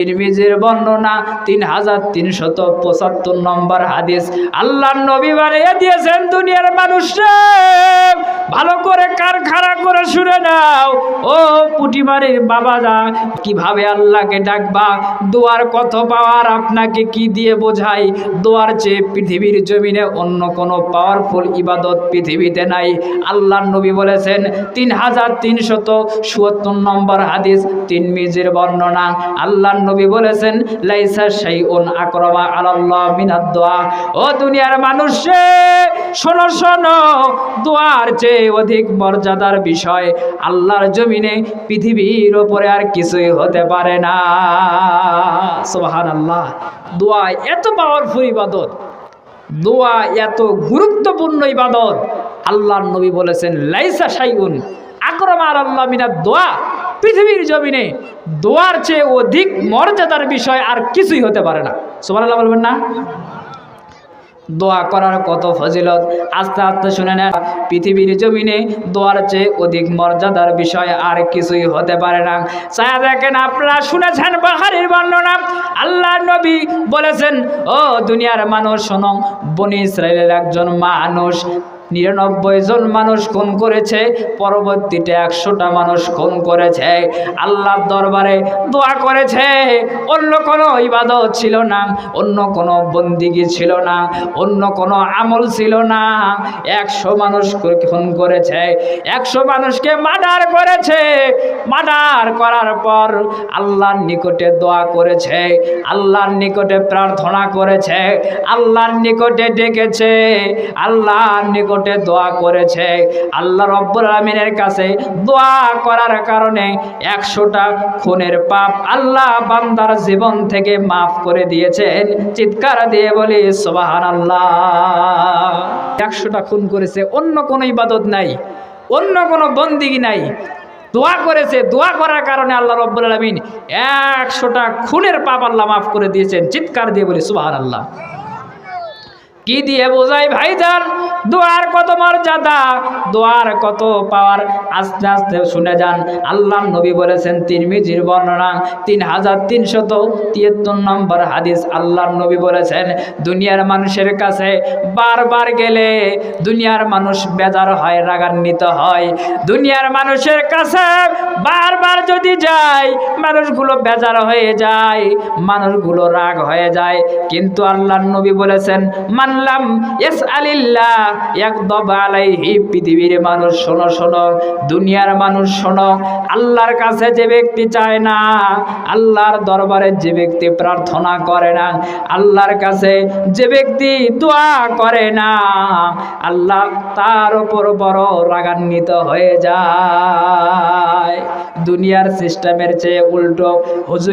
তিরমিজির বর্ণনা 3375 নম্বর হাদিস। আল্লাহর নবী বানিয়ে দিয়েছেন দুনিয়ার মানুষরা ভালো করে কারখানা করে শুনে নাও। ও পুটিমারির বাবারা, কিভাবে আল্লাহকে ডাকবা, দোয়ার কত পাওয়ার আপনাকে কি দিয়ে বোঝাই। দোয়ার চেয়ে পৃথিবীর জমিনে অন্য কোনো পাওয়ারফুল ইবাদত পৃথিবীতে নাই। আল্লাহর নবী বলেছেন 3374 নম্বর হাদিস, তিরমিজির বর্ণনা। আল্লাহর নবী বলেছেন লাইসা শাইউন আকরামা আলাল্লাহ মিনাদ দোয়া। ও দুনিয়ার মানুষ রে, শোনো শোনো, দোয়ার চেয়ে অধিক মর্যাদার বিষয় আল্লাহর জমিনে পৃথিবীর উপরে আর কিছুই হতে পারে না। সুবহানাল্লাহ। দোয়া এত পাওয়ারফুল ইবাদত, দোয়া এত গুরুত্বপূর্ণ ইবাদত। আল্লাহর নবী বলেছেন লাইসা শাইউন আকরামা আলাল্লাহ মিনাদ দোয়া। পৃথিবীর জমিনে দোয়ার চেয়ে অধিক মর্যাদার বিষয় আর কিছুই হতে পারে না। সুবহানাল্লাহ বলবেন না? দোয়া করার কত ফজিলত আস্তে আস্তে শুনে নেন। পৃথিবীর জমিনে দোয়ার চেয়ে অধিক মর্যাদার বিষয় আর কিছুই হতে পারে না। চায়া দেখেন, আপনারা শুনেছেন বুখারীর বর্ণনা, আল্লাহর নবী বলেছেন ও দুনিয়ার মানুষ শোনো, বনি ইসরাইলের একজন মানুষ 99 জন মানুষ খুন করেছে, পরবর্তীতে 100টা মানুষ খুন করেছে। আল্লাহর দরবারে দোয়া করেছে, অন্য কোনো ইবাদত ছিল না, অন্য কোনো বন্দিগি ছিল না, অন্য কোনো আমল ছিল না। 100 মানুষ খুন করেছে, 100 মানুষকে মার্ডার করেছে। মার্ডার করার পর আল্লাহর নিকটে দোয়া করেছে, আল্লাহর নিকটে প্রার্থনা করেছে, আল্লাহর নিকটে ডেকেছে, আল্লাহর নিকটে দোয়া করেছে। আল্লাহ রব্বুল আমিনের কাছে দোয়া করার কারণে 100টা খুনের পাপ আল্লাহ বান্দার জীবন থেকে মাফ করে দিয়েছেন। চিৎকার দিয়ে বলি সুবহানাল্লাহ। 100টা খুন করেছে, অন্য কোনো ইবাদত নাই, অন্য কোনো বন্দিগি নাই, দোয়া করেছে। দোয়া করার কারণে আল্লাহ রব্বুল আমিন 100টা খুনের পাপ আল্লাহ মাফ করে দিয়েছেন। চিৎকার দিয়ে বলি সুবহানাল্লাহ। কি দিয়ে বোঝাই ভাইজান দোয়ার কত মর্যাদা, দোয়ার কত পাওয়ার? আস্তে আস্তে শুনে যান। আল্লাহর নবী বলেছেন, তিরমিজির বর্ণনা 3373 নম্বর হাদিস। আল্লাহর নবী বলেছেন দুনিয়ার মানুষের কাছে বারবার গেলে দুনিয়ার মানুষ বেজার হয়, রাগান্বিত হয়। দুনিয়ার মানুষের কাছে বারবার যদি যায়, মানুষগুলো বেজার হয়ে যায়, মানুষগুলো রাগ হয়ে যায়। কিন্তু আল্লাহর নবী বলেছেন মানলাম ইয়াসআলিল্লাহ ইয়াগদাব আলাইহি। পৃথিবীর মানুষ শোনো শোনো, দুনিয়ার মানুষ শোনো, আল্লাহর কাছে যে ব্যক্তি চায় না, আল্লাহর দরবারে যে ব্যক্তি প্রার্থনা করে না, আল্লাহর কাছে যে ব্যক্তি দোয়া করে না, আল্লাহ তার উপর বড় রাগান্বিত হয়ে যায়। দুনিয়ার সিস্টেমের চেয়ে উল্টো হুজুর